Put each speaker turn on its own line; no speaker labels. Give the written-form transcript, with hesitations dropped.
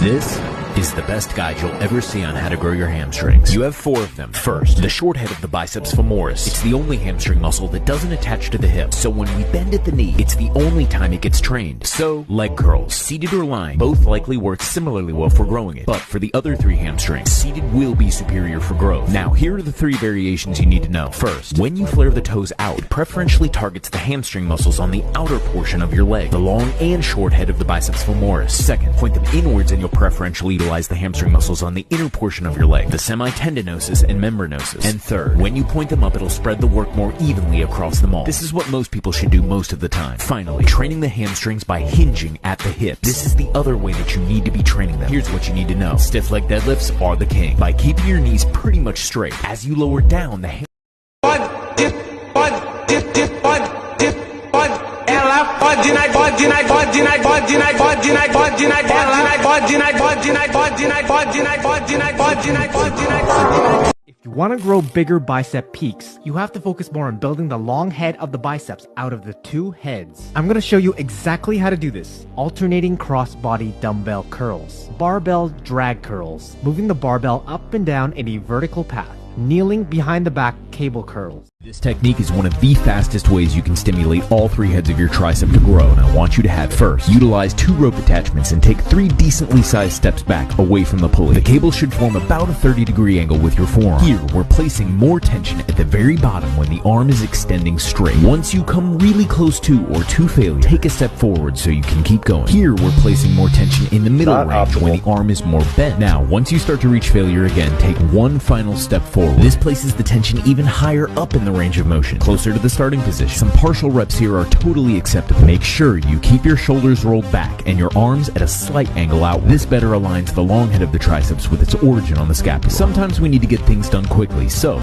This is the best guide you'll ever see on how to grow your hamstrings. You have 4 of them. First, the short head of the biceps femoris. It's the only hamstring muscle that doesn't attach to the hip, so when we bend at the knee, it's the only time it gets trained. So, leg curls, seated or lying, both likely work similarly well for growing it. But for the other 3 hamstrings, seated will be superior for growth. Now, here are the 3 variations you need to know. First, when you flare the toes out, it preferentially targets the hamstring muscles on the outer portion of your leg, the long and short head of the biceps femoris. Second, point them inwards and you'll preferentially utilize the hamstring muscles on the inner portion of your leg, the semitendinosus and membranosus. And third, when you point them up, it'll spread the work more evenly across them all. This is what most people should do most of the time. Finally, training the hamstrings by hinging at the hips. This is the other way that you need to be training them. Here's what you need to know. Stiff leg deadlifts are the king. By keeping your knees pretty much straight, as you lower down, the
If you want to grow bigger bicep peaks, you have to focus more on building the long head of the biceps out of the 2 heads. I'm going to show you exactly how to do this. Alternating cross-body dumbbell curls, barbell drag curls, moving the barbell up and down in a vertical path, kneeling behind the back cable curls.
This technique is one of the fastest ways you can stimulate all 3 heads of your tricep to grow, and I want you to have first. Utilize 2 rope attachments and take 3 decently sized steps back away from the pulley. The cable should form about a 30-degree angle with your forearm. Here, we're placing more tension at the very bottom when the arm is extending straight. Once you come really close to or to failure, take a step forward so you can keep going. Here, we're placing more tension in the middle range when the arm is more bent. Now, once you start to reach failure again, take one final step forward. This places the tension even higher up in the range of motion, closer to the starting position. Some partial reps here are totally acceptable. Make sure you keep your shoulders rolled back and your arms at a slight angle out. This better aligns the long head of the triceps with its origin on the scapula. Sometimes we need to get things done quickly, so